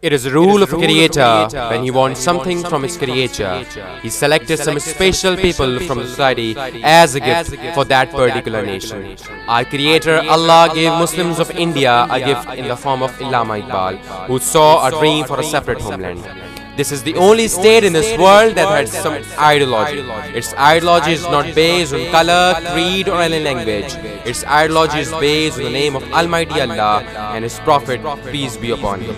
It is the rule of a creator when he wants something from his creature. He selected some special people from the society as a gift for that particular nation. Our creator Allah gave Muslims of India a gift in the form of Allama Iqbal, who saw a dream for a separate homeland. This is the only state in this world that had some ideology. Its ideology is not based on color, creed or any language. Its ideology is based on the name of Almighty Allah and His Prophet, peace be upon him.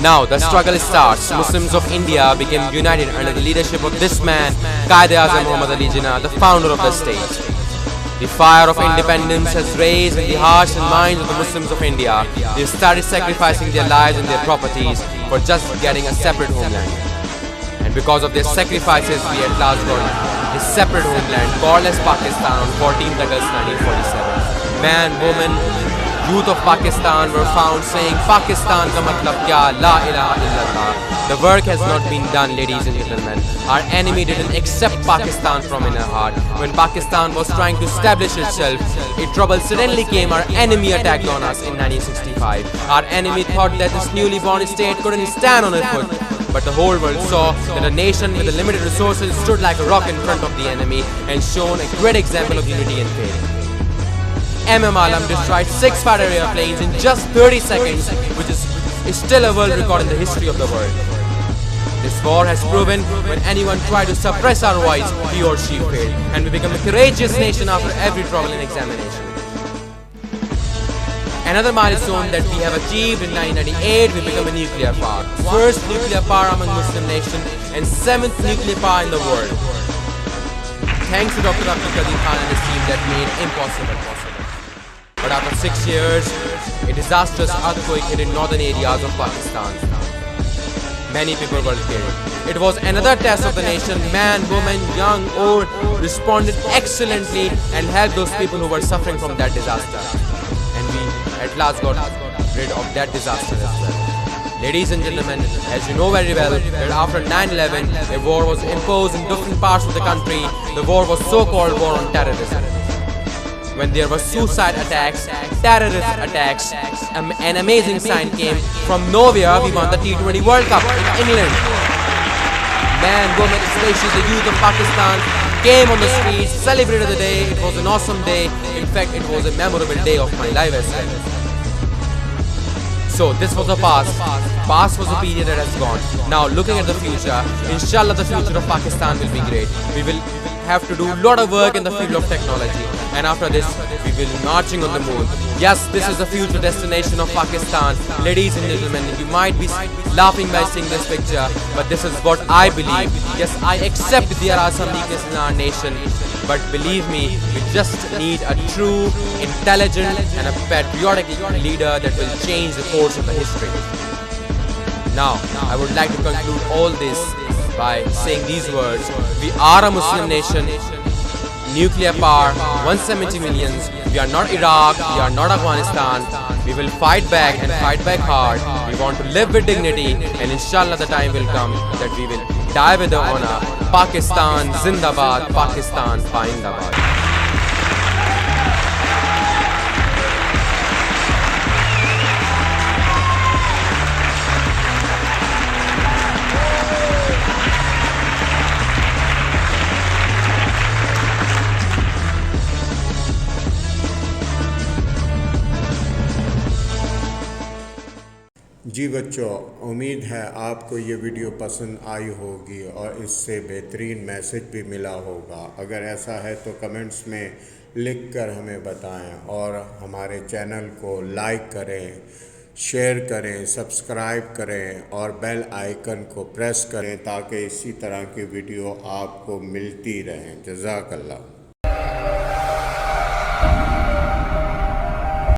Now the struggle starts. Muslims of India became united under the leadership of this man, Quaid Azam Muhammad Ali Jinnah, the founder of the state. The fire of independence has raised in the hearts and minds of the Muslims of India. They started sacrificing their lives and their properties for just getting a separate homeland. And because of their sacrifices, we at last got a separate homeland called as Pakistan on 14th August 1947. Man, woman, youth of Pakistan were found saying Pakistan ka matlab kya, la ilaha illallah. The work has not been done, ladies and gentlemen. Our enemy didn't accept Pakistan from in our heart. When Pakistan was trying to establish itself, a trouble suddenly came. Our enemy attacked on us in 1965. Our enemy thought that this newly born state couldn't stand on its foot. But the whole world saw that a nation with limited resources stood like a rock in front of the enemy and shown a great example of unity and faith. Alam destroyed 6 fighter airplanes in just 30 seconds, which is still a world record in the history of the world. This war has proven when anyone tried to suppress our voice, he or she failed, and we become a courageous nation after every trouble and examination. Another milestone that we have achieved in 1998, we become a nuclear power. First nuclear power among Muslim nations and 7th nuclear power in the world. Thanks to Dr. Abdul Qadir Khan and his team that made impossible possible. But after 6 years, a disastrous earthquake hit in northern areas of Pakistan. Many people were killed. It was another test of the nation. Man, woman, young, old responded excellently and helped those people who were suffering from that disaster. And we at last got rid of that disaster as well. Ladies and gentlemen, as you know very well, that after 9/11, a war was imposed in different parts of the country. The war was so-called war on terrorism. When there were suicide attacks, terrorist attacks, an amazing sign came from nowhere. We won the T20 World Cup in England. Man, woman, especially the youth of Pakistan came on the streets, celebrated the day. It was an awesome day. In fact, it was a memorable day of my life as well. So this was the past. Past was a period that has gone. Now looking at the future, inshallah the future of Pakistan will be great. We will have to do a lot of work in the field of technology, and after this we will be marching on the moon. Yes, this is the future destination of Pakistan. Ladies and gentlemen, you might be laughing by seeing this picture, but this is what I believe. Yes, I accept there are some weaknesses in our nation, but believe me, we just need a true, intelligent and a patriotic leader that will change the course of the history. Now, I would like to conclude all this by saying these words. We are a Muslim nation, nuclear power, 170 millions. We are not Iraq, we are not Afghanistan. We will fight back and fight back hard. We want to live with dignity, and inshallah the time will come that we will die with the honor. Pakistan Zindabad, Pakistan Paindabad. जी बच्चों, उम्मीद है आपको ये video पसंद आई होगी और इससे बेहतरीन मैसेज भी मिला होगा। अगर ऐसा है तो कमेंट्स में लिख कर हमें बताएं और हमारे चैनल को लाइक करें, शेयर करें, सब्सक्राइब करें और बेल आइकन को प्रेस करें ताकि इसी तरह की वीडियो आपको मिलती रहें। जज़ाकल्लाह।